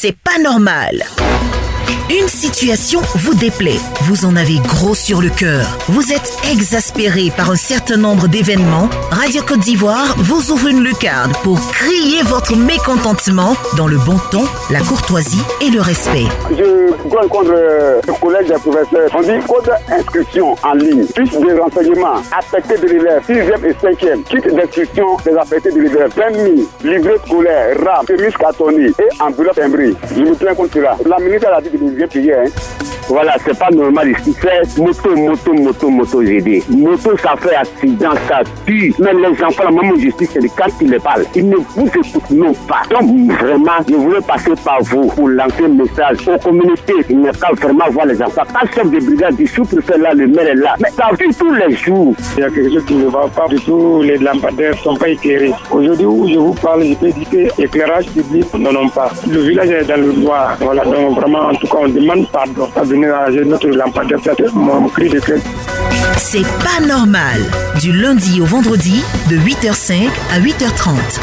C'est pas normal. Une situation vous déplaît, vous en avez gros sur le cœur, vous êtes exaspéré par un certain nombre d'événements, Radio Côte d'Ivoire vous ouvre une lucarne pour crier votre mécontentement dans le bon ton, la courtoisie et le respect. Je rencontre le collège des professeurs, on dit code inscription en ligne, fiche de renseignement, affecté de l'élève, 6e et 5e, kit d'instruction des affectés de l'élève, permis, livret scolaire, RAM, chemise cartonnée et enveloppe timbrée. Je me tiens compte de cela. La ministre a dit que nous payer. Voilà, c'est pas normal ici. C'est moto, j'ai dit. Moto, ça fait accident, ça tue. Mais les enfants, la maman justice, c'est quand ils les parlent. Ils ne vous écoutent non pas. Donc, vraiment, je voulais passer par vous pour lancer un message aux communautés. Il n'y a qu'à vraiment voir les enfants. Quand le chef de brigade du sous-préfet là, le maire est là. Mais ça vit tous les jours. Il y a quelque chose qui ne va pas du tout. Les lampadaires ne sont pas éclairés. Aujourd'hui où je vous parle, je peux dire que l'éclairage public, non pas. Le village est dans le noir. Voilà, donc vraiment, en tout cas, on demande pardon. À venir arranger notre lampadaire, c'est mon cri de cœur. C'est pas normal. Du lundi au vendredi, de 8h05 à 8h30.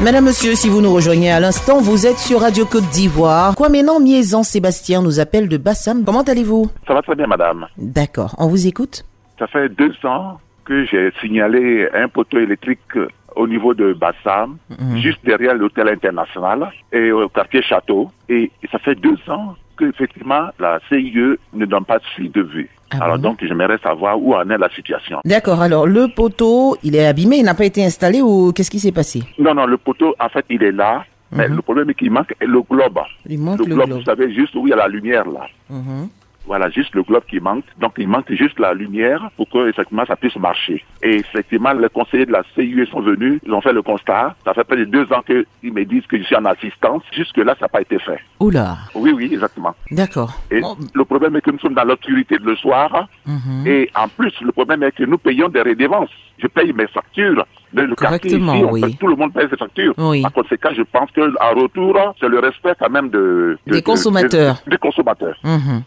Madame, monsieur, si vous nous rejoignez à l'instant, vous êtes sur Radio Côte d'Ivoire. Quoi maintenant, Miezan Sébastien nous appelle de Bassam. Comment allez-vous? Ça va très bien, madame. D'accord. On vous écoute? Ça fait 2 ans que j'ai signalé un poteau électrique au niveau de Bassam, juste derrière l'hôtel international et au quartier Château. Et ça fait 2 ans qu'effectivement, la CIE ne donne pas suite de vue. Alors donc, j'aimerais savoir où en est la situation. D'accord. Alors, le poteau, il est abîmé, il n'a pas été installé ou qu'est-ce qui s'est passé? Non, le poteau, en fait, il est là. Mais le problème est qu'il manque le globe. Il manque le globe. Vous savez, juste où il y a la lumière, là. Voilà, juste le globe qui manque. Donc, il manque juste la lumière pour que, effectivement, ça puisse marcher. Et effectivement, les conseillers de la CIE sont venus, ils ont fait le constat. Ça fait près de 2 ans qu'ils me disent que je suis en assistance. Jusque-là, ça n'a pas été fait. Oula. Oui, exactement. D'accord. Et le problème est que nous sommes dans l'obscurité le soir. Et en plus, le problème est que nous payons des redevances. Je paye mes factures. Le quartier ici, tout le monde paye ses factures. Oui. Par conséquent, je pense qu'en retour, c'est le respect quand même des consommateurs. Des consommateurs.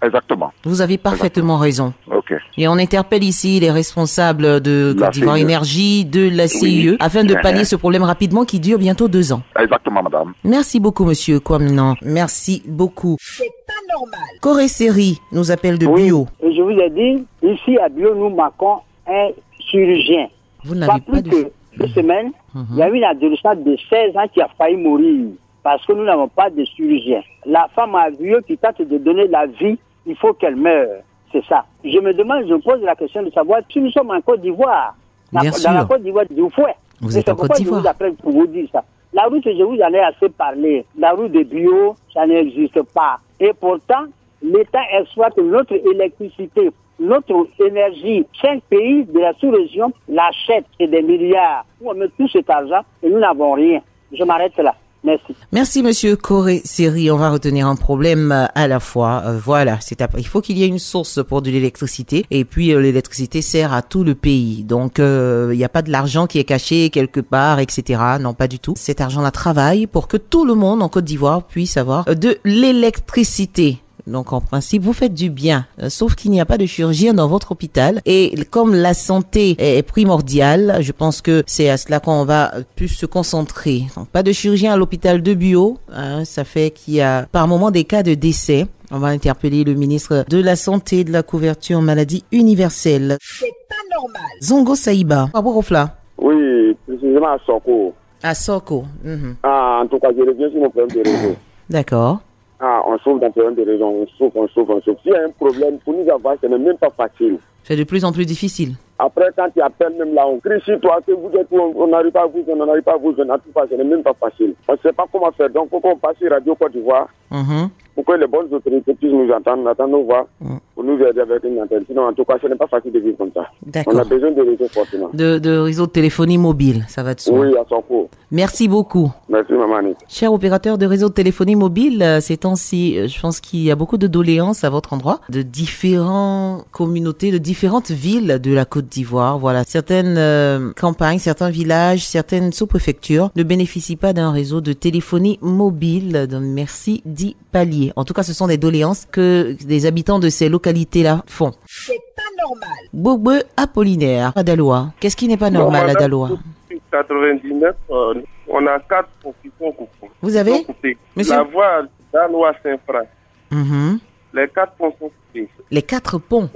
Exactement. Vous avez parfaitement raison. Ok. Et on interpelle ici les responsables de Côte d'Ivoire Énergie, de la CIE, afin de pallier ce problème rapidement qui dure bientôt 2 ans. Exactement, madame. Merci beaucoup, monsieur Kwamenan. Merci beaucoup. C'est pas normal. Corée Série nous appelle de Bio. Et je vous ai dit, ici à Bio, nous marquons un chirurgien. Vous n'avez pas de... 2 semaines, il y a une adolescente de 16 ans qui a failli mourir parce que nous n'avons pas de chirurgien. La femme a vu qui tente de donner la vie, il faut qu'elle meure. C'est ça. Je me pose la question de savoir si nous sommes en Côte d'Ivoire. Dans la Côte d'Ivoire du Fouet. Vous êtes en Côte d'Ivoire. Je vous appelle pour vous dire ça. La route, je vous en ai assez parlé. La route de Bio, ça n'existe pas. Et pourtant, l'État exploite notre électricité, notre énergie. 5 pays de la sous-région l'achètent, c'est des milliards. On met tout cet argent et nous n'avons rien. Je m'arrête là. Merci. Merci, monsieur Corée Série. On va retenir un problème à la fois. Voilà, il faut qu'il y ait une source pour de l'électricité. Et puis, l'électricité sert à tout le pays. Donc, il n'y a pas de l'argent qui est caché quelque part, etc. Non, pas du tout. Cet argent-là travaille pour que tout le monde en Côte d'Ivoire puisse avoir de l'électricité. Donc, en principe, vous faites du bien, sauf qu'il n'y a pas de chirurgien dans votre hôpital. Et comme la santé est primordiale, je pense que c'est à cela qu'on va plus se concentrer. Donc, pas de chirurgien à l'hôpital de Bio. Ça fait qu'il y a par moment des cas de décès. On va interpeller le ministre de la Santé et de la couverture maladie universelle. C'est pas normal. Zongo Saïba. Oui, précisément à Soko. À Soko. En tout cas, je reviens sur mon problème de réseau. D'accord. On souffre d'un problème de raison, on souffre. S'il y a un problème, pour nous avoir, ce n'est même pas facile. C'est de plus en plus difficile. Après, quand tu appelles même là, on crie sur toi, que vous êtes où, on n'arrive pas à vous, on n'arrive pas à vous, en tout cas, ce n'est même pas facile. On ne sait pas comment faire, donc faut qu'on passe sur Radio Côte d'Ivoire, pour que les bonnes autorités puissent nous entendre, nos voix, pour nous aider avec une antenne. Sinon, en tout cas, ce n'est pas facile de vivre comme ça. D'accord. On a besoin de réseau fortement. De réseau de téléphonie mobile, ça va de soi. Oui, à son cours. Merci beaucoup. Merci, maman. Cher opérateur de réseau de téléphonie mobile, ces temps-ci, je pense qu'il y a beaucoup de doléances à votre endroit, de différentes communautés, de différentes villes de la Côte d'Ivoire. Voilà, certaines campagnes, certains villages, certaines sous-préfectures ne bénéficient pas d'un réseau de téléphonie mobile. Donc, merci d'y pallier. régulier. En tout cas, ce sont des doléances que des habitants de ces localités-là font. C'est pas normal. Bobo Apollinaire, à Daloa. Qu'est-ce qui n'est pas normal à Daloa? 99, on a 4 ponts qui sont coupés. Vous avez Monsieur? La voie Daloa-Saint-Franc. Les 4 ponts sont coupés. Les 4 ponts?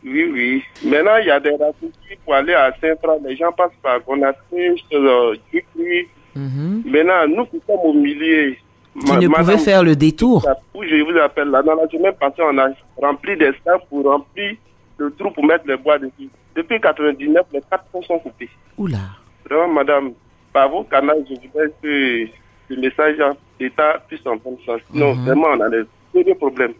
Oui. Maintenant, il y a des raccourcis pour aller à Saint-Franc. Les gens passent par Conakry, Dupuis. Maintenant, nous qui sommes au milieu... Qui ne pouvaient faire le détour. Où je vous appelle là, dans la semaine passée, on a rempli des sacs pour remplir le trou pour mettre les bois dessus. Depuis 99, les 4 ponts sont coupés. Oula. Vraiment, madame, par vos canaux, je voudrais que le message d'État puisse entendre ça. Sinon, vraiment, on a des sérieux problèmes.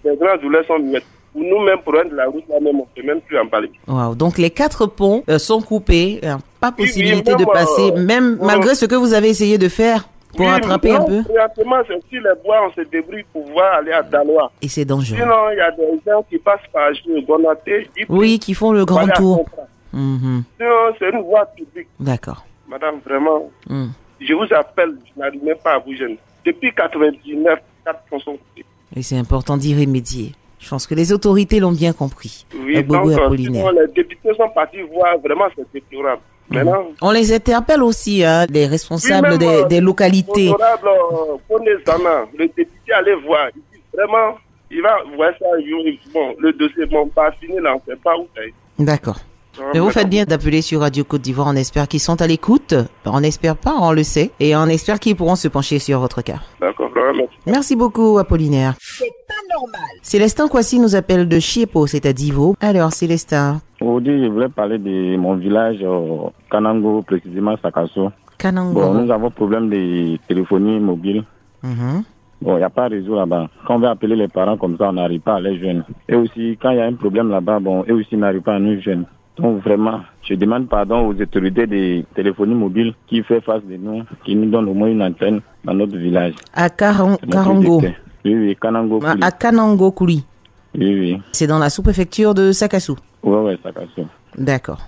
Les grands douleurs sont muettes. Pour nous-mêmes, pour rendre la route là-même, on ne peut même plus en parler. Wow. Donc, les 4 ponts sont coupés. Pas possibilité de passer, même malgré ce que vous avez essayé de faire pour rattraper un peu. Exactement, c'est aussi les bois, on se débrouille pour pouvoir aller à Daloa. Et c'est dangereux. Sinon, il y a des gens qui passent par Gonaté. Oui, qui font le grand tour. Sinon, c'est une voie publique. D'accord. Madame, vraiment, je vous appelle, je n'arrive même pas à vous gêner. Depuis 99, 4 ponts sont coupés. Et c'est important d'y remédier. Je pense que les autorités l'ont bien compris. Oui, donc, les députés sont partis voir, vraiment, c'est déplorable. Maintenant, on les interpelle aussi, les responsables des localités. Le député allait voir. Il dit vraiment, il va voir ça. Bon, le dossier, pas fini là, on ne sait pas où c'est. D'accord. Mais vous faites bien d'appeler sur Radio Côte d'Ivoire. On espère qu'ils sont à l'écoute. On n'espère pas, on le sait. Et on espère qu'ils pourront se pencher sur votre cas. D'accord, merci. Merci beaucoup, Apollinaire. C'est pas normal. Célestin Kwasi nous appelle de Chiepo, c'est à Divo. Alors, Célestin. Aujourd'hui, je voulais parler de mon village, Kanango, précisément Sakasso. Kanango. Bon, nous avons problème de téléphonie mobile. Bon, il n'y a pas de réseau là-bas. Quand on veut appeler les parents comme ça, on n'arrive pas à les joindre. Et aussi, quand il y a un problème là-bas, bon, eux aussi n'arrivent pas à nous joindre. Donc vraiment, je demande pardon aux autorités de téléphonie mobile qui fait face de nous, qui nous donnent au moins une antenne dans notre village. À Karango. Oui, Kanango. À Kanango Kouli. Oui. C'est dans la sous-préfecture de Sakassou. Oui, Sakassou. D'accord.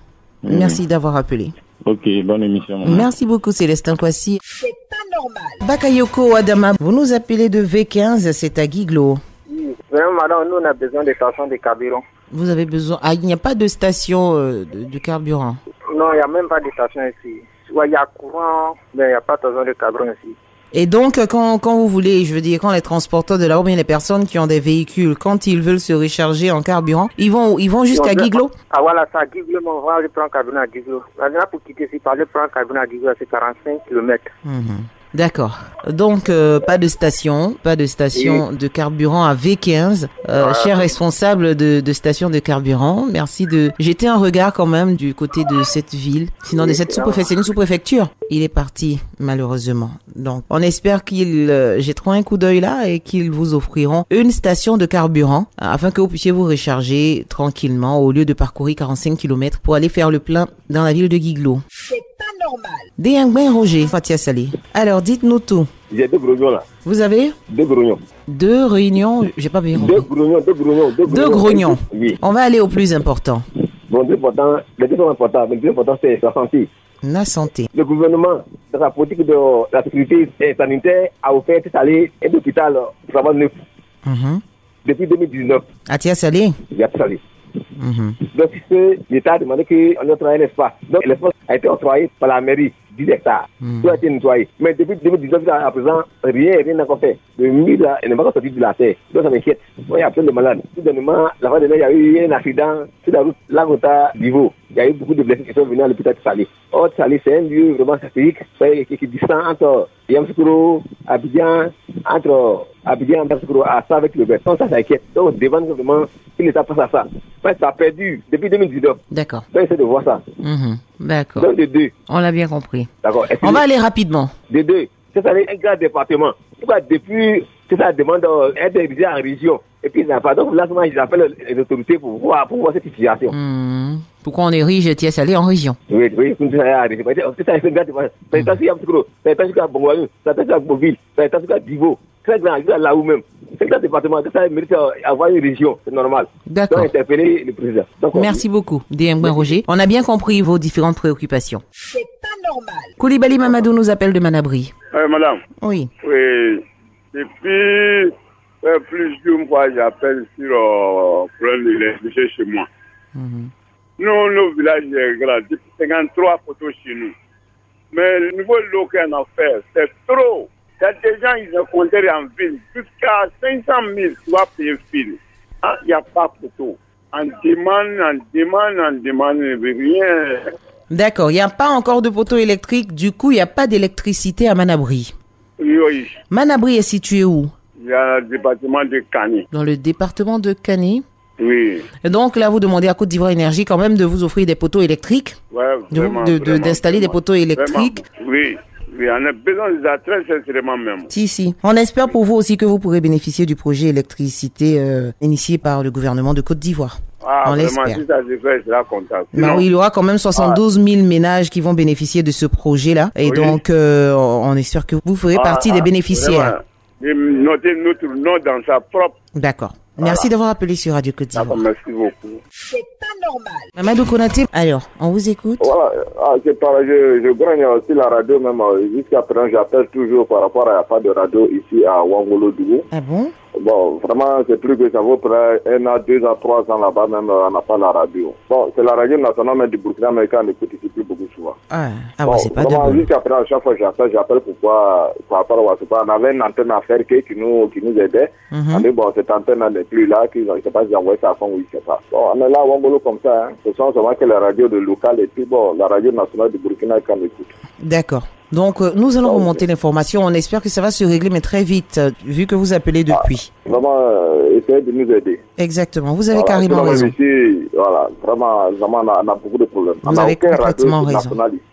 Merci d'avoir appelé. Ok, bonne émission. Maman. Merci beaucoup, Célestin Kwasi. C'est pas normal. Bakayoko Adama, vous nous appelez de V15, c'est à Guiglo. Oui, vraiment, madame, nous, on a besoin de stations de carburant. Vous avez besoin... Ah, il n'y a pas de station de carburant? Non, il n'y a même pas de station ici. Ouais, il y a courant, mais il n'y a pas besoin de carburant ici. Et donc, quand vous voulez, je veux dire, quand les transporteurs de la route, bien les personnes qui ont des véhicules, quand ils veulent se recharger en carburant, ils vont jusqu'à Guiglo? Ah voilà, ça, Guiglo, on va aller prendre carburant à Guiglo. Maintenant, pour quitter ici, par aller prendre carburant à Guiglo, c'est 45 km. D'accord. Donc, pas de station de carburant à V15. Cher responsable de station de carburant, merci de jeter un regard quand même du côté de cette ville. Sinon, de cette sous-préfecture, c'est une sous-préfecture. Il est parti, malheureusement. Donc, on espère qu'ils jetteront un coup d'œil là et qu'ils vous offriront une station de carburant afin que vous puissiez vous recharger tranquillement au lieu de parcourir 45 km pour aller faire le plein dans la ville de Guiglo. C'est pas normal. Déyangben Roger, Fatia Salé. Alors, dites-nous tout. J'ai 2 grognons là. Vous avez 2 grognons. 2 réunions, j'ai pas bien compris. 2 grognons. Oui. On va aller au plus important. Bon, les deux sont importants, mais le plus important c'est la santé. La santé. Le gouvernement, dans sa politique de la sécurité sanitaire, a offert un hôpital vraiment neuf. Depuis 2019. À Tia Salé? Il a Salé. Donc, l'État a demandé qu'on octroie un espace. Donc, l'espace a été octroyé par la mairie, 10 hectares. Tout a été nettoyé. Mais depuis 2019 à présent, rien n'a encore fait. Le mille n'est pas sorti de la terre. Donc, ça m'inquiète. Il y a plein de malades. Tout dernièrement, la fois dernière, il y a eu un accident sur la route Lagota Divo. Il y a eu beaucoup de blessés qui sont venus à l'hôpital de Salé. Or, Salé, c'est un lieu vraiment stratégique, qui distend entre Yamsoukro, Abidjan, à ça avec le Bert. Donc, ça s'inquiète. Donc, on demande vraiment qu'il n'était pas à ça. Ouais, ça a perdu depuis 2019. D'accord. Donc, essaie de voir ça. D'accord. Donc, de 2. On l'a bien compris. D'accord. On va aller rapidement. De 2. C'est un grand département. Depuis que ça demande être dirigé en région. Et puis, donc, là, j'appelle les autorités pour voir cette situation. Pourquoi on érige Tia Salé en région? Oui, pour nous aller en région. C'est un grand département. C'est un Yamsoukro, c'est un Bongouanou, c'est un Boville, c'est un Divo. Très grand, là où même. C'est un département, ça mérite avoir une région, c'est normal. D'accord. Donc, interpeller le président. Donc, merci beaucoup, Déyangben Roger. On a bien compris vos différentes préoccupations. C'est pas normal. Koulibaly Mamadou nous appelle de Manabri. Madame. Oui. Oui. Depuis plusieurs fois, j'appelle sur problème de l'électricité chez moi. Nous, nos villages est grand, 53 poteaux chez nous. Mais le niveau de l'eau qu'on a fait, c'est trop. Il y a des gens, ils ont compté en ville. Jusqu'à 500 000, tu vas payer fil. Il n'y a pas de poteau. On demande, rien. D'accord, il n'y a pas encore de poteau électrique, du coup, il n'y a pas d'électricité à Manabri. Oui. Manabri est situé où? Il y a le département de Kani. Dans le département de Kani? Oui. Et donc là, vous demandez à Côte d'Ivoire Énergie quand même de vous offrir des poteaux électriques? Ouais, vraiment, d'installer des poteaux électriques? Vraiment. Oui, on a besoin de ça très sincèrement même. Si. On espère pour vous aussi que vous pourrez bénéficier du projet électricité initié par le gouvernement de Côte d'Ivoire. On vraiment, l'espère. si ça se fait, je serai content. Sinon, il y aura quand même 72 000 ménages qui vont bénéficier de ce projet-là. Et donc, on espère que vous ferez partie des bénéficiaires. Vraiment. Notez notre nom dans sa propre. D'accord. Merci d'avoir appelé sur Radio Côte d'Ivoire. Merci beaucoup. C'est pas normal. Mamadou Konaté, alors, on vous écoute. Voilà, je gagne aussi la radio, même jusqu'à présent, j'appelle toujours par rapport à la part de radio ici à Wangolo-Dougou. Ah bon? Bon, vraiment, c'est plus que ça vaut près 1 an, 2 ans, 3 ans là-bas, même on n'a pas la radio. Bon, c'est la radio nationale, mais du Burkina, mais quand on écoute ici plus beaucoup souvent. Bon, c'est pas vraiment, jusqu'à présent, à chaque fois que j'appelle pourquoi, par rapport à Wassopa, on avait une antenne à faire qui nous aidait. On dit, bon, cette antenne n'est plus là, je ne sais pas si j'ai envoyé ça à fond ou je ne sais pas. Bon, on est là à Wangolo comme ça, hein. Ce sont seulement que la radio de local et puis, bon, la radio nationale du Burkina qu'on écoute. D'accord. Donc, nous allons remonter l'information. On espère que ça va se régler, mais très vite, vu que vous appelez depuis. Vraiment, essayez de nous aider. Exactement. Vous avez carrément raison. Ici, voilà, vraiment, on a beaucoup de problèmes. Vous avez complètement raison.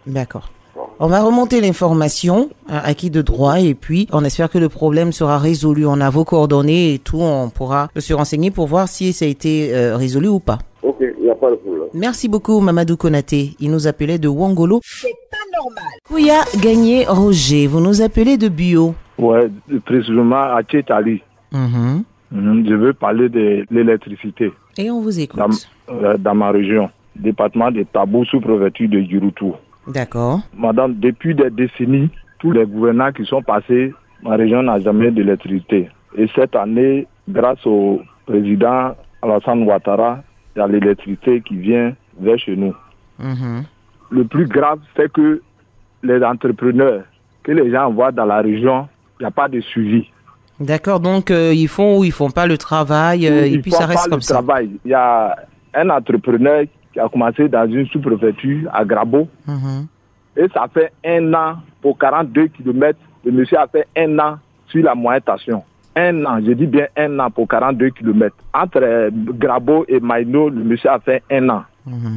D'accord. On va remonter l'information à qui de droit et puis on espère que le problème sera résolu. On a vos coordonnées et tout. On pourra se renseigner pour voir si ça a été résolu ou pas. Ok, il n'y a pas de problème. Merci beaucoup, Mamadou Konaté. Il nous appelait de Wangolo. C'est pas normal. Kouya Gagné Roger, vous nous appelez de Bio. Ouais, précisément à Tchétali. Je veux parler de l'électricité. Et on vous écoute. Dans ma région, département de Tabou sous préfecture de Giroutou. D'accord. Madame, depuis des décennies, tous les gouvernants qui sont passés, ma région n'a jamais d'électricité. Et cette année, grâce au président Alassane Ouattara, il y a l'électricité qui vient vers chez nous. Le plus grave, c'est que les entrepreneurs que les gens voient dans la région, il n'y a pas de suivi. D'accord, donc ils font ou ils font pas le travail et puis ça reste comme ça. Il y a un entrepreneur qui a commencé dans une sous-préfecture à Grabo et ça fait 1 an pour 42 km. Le monsieur a fait 1 an sur la moyenne station. 1 an, je dis bien 1 an pour 42 km. Entre Grabo et Maïno, le monsieur a fait 1 an.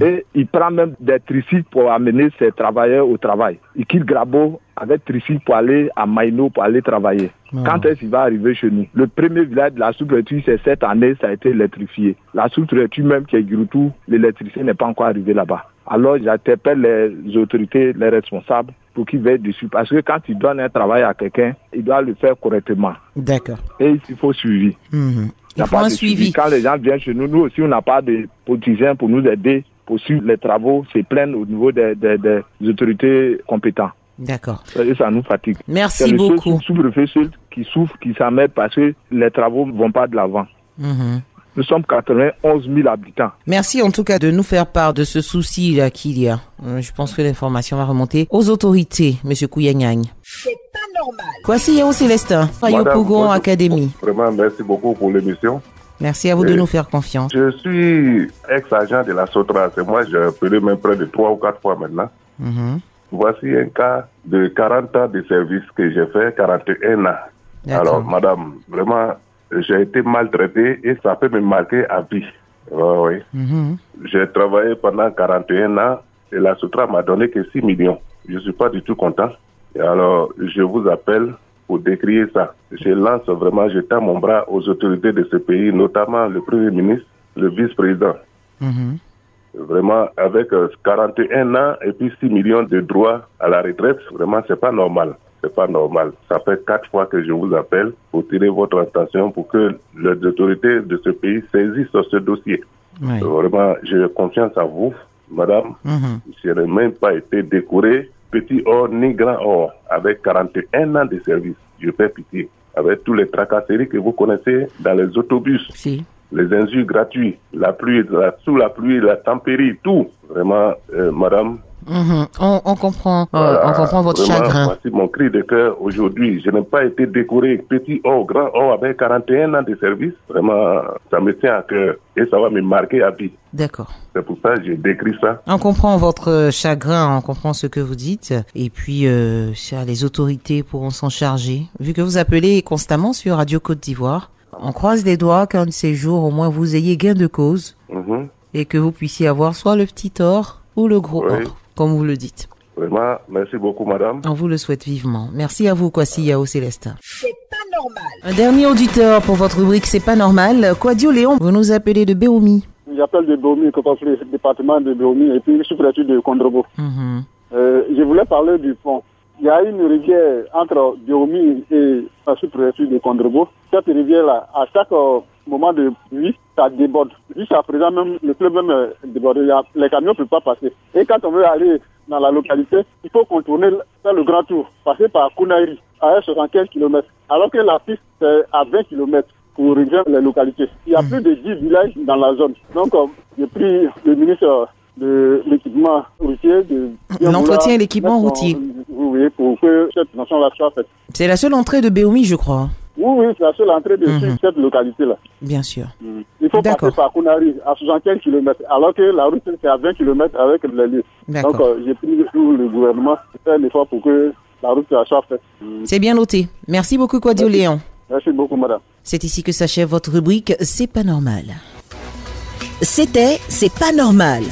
Et il prend même des tricycles pour amener ses travailleurs au travail. Il quitte Grabo avec tricycle pour aller à Maïno pour aller travailler. Quand est-ce qu'il va arriver chez nous? Le premier village de la sous-préfecture, c'est cette année, ça a été électrifié. La sous-préfecture même qui est Giroutou, l'électricité n'est pas encore arrivée là-bas. Alors j'interpelle les autorités, les responsables pour qu'ils veillent dessus. Parce que quand ils donnent un travail à quelqu'un, ils doivent le faire correctement. D'accord. Et il faut suivi. Il faut un suivi. Quand les gens viennent chez nous, nous aussi, on n'a pas de politiciens pour nous aider pour suivre les travaux. C'est plein au niveau des autorités compétentes. D'accord. Et ça nous fatigue. Merci beaucoup. C'est le sous-préfet seul qui souffre, qui s'emmerde parce que les travaux ne vont pas de l'avant. Nous sommes 91 000 habitants. Merci en tout cas de nous faire part de ce souci-là qu'il y a. Je pense que l'information va remonter aux autorités, M. Kouyangagne. C'est pas normal. Voici Yao Célestin, Rayo Pougon Académie. Vraiment, merci beaucoup pour l'émission. Merci à vous de nous faire confiance. Je suis ex-agent de la Sotra. C'est moi, j'ai appelé même près de 3 ou 4 fois maintenant. Voici un cas de 40 ans de service que j'ai fait, 41 ans. Alors, madame, vraiment, j'ai été maltraité et ça peut me marquer à vie. Oui. J'ai travaillé pendant 41 ans et la Sotra m'a donné que 6 millions. Je ne suis pas du tout content. Et alors, je vous appelle pour décrier ça. Je lance vraiment, je tends mon bras aux autorités de ce pays, notamment le Premier ministre, le vice-président. Vraiment, avec 41 ans et puis 6 millions de droits à la retraite, vraiment, c'est pas normal. C'est pas normal. Ça fait 4 fois que je vous appelle pour tirer votre attention pour que les autorités de ce pays saisissent ce dossier. Vraiment, j'ai confiance en vous, madame. Je n'ai même pas été décoré, petit or ni grand or, avec 41 ans de service. Je fais pitié. avec tous les tracasseries que vous connaissez dans les autobus. Si. Les injures gratuits, la pluie, sous la pluie, la tempérie, tout. Vraiment, madame. On comprend, Voilà, on comprend votre vraiment, chagrin. Voici mon cri de cœur aujourd'hui. Je n'ai pas été décoré petit O, grand O avec 41 ans de service. Vraiment, ça me tient à cœur et ça va me marquer à vie. D'accord. C'est pour ça que j'ai décrit ça. On comprend votre chagrin, on comprend ce que vous dites. Et puis, les autorités pourront s'en charger. Vu que vous appelez constamment sur Radio Côte d'Ivoire, on croise les doigts qu'un de ces jours, au moins, vous ayez gain de cause et que vous puissiez avoir soit le petit or ou le gros or, comme vous le dites. Vraiment, merci beaucoup, madame. On vous le souhaite vivement. Merci à vous, Kwasi Yao Célestin. C'est pas normal. Un dernier auditeur pour votre rubrique C'est pas normal. Kwadio Léon, vous nous appelez de Béoumi. J'appelle de Béoumi, le département de Béoumi, et puis sous-préfecture de Kondrobo. Je voulais parler du pont. Il y a une rivière entre Béoumi et la sous-préfecture de Kondrobo. Cette rivière-là, à chaque moment de pluie, ça déborde. Jusqu'à présent, même le fleuve même déborde. Les camions ne peuvent pas passer. Et quand on veut aller dans la localité, il faut contourner, faire le grand tour, passer par Kounaïri, à 75 km. Alors que la piste, c'est à 20 km pour rejoindre les localités. Il y a plus de 10 villages dans la zone. Donc, j'ai pris le ministre de l'équipement routier, l'entretien et l'équipement routier. Oui, pour que cette mention-là soit faite. C'est la seule entrée de Béoumi, je crois. Oui, c'est la seule entrée de cette localité-là. Bien sûr. Il faut passer par Kounari à 75 km, alors que la route c'est à 20 km avec les lieux. Donc j'ai pris tout le gouvernement de faire l'effort pour que la route soit faite. C'est bien noté. Merci beaucoup, Kwadio Léon. Merci beaucoup, madame. C'est ici que s'achève votre rubrique C'est pas normal. C'était C'est pas normal.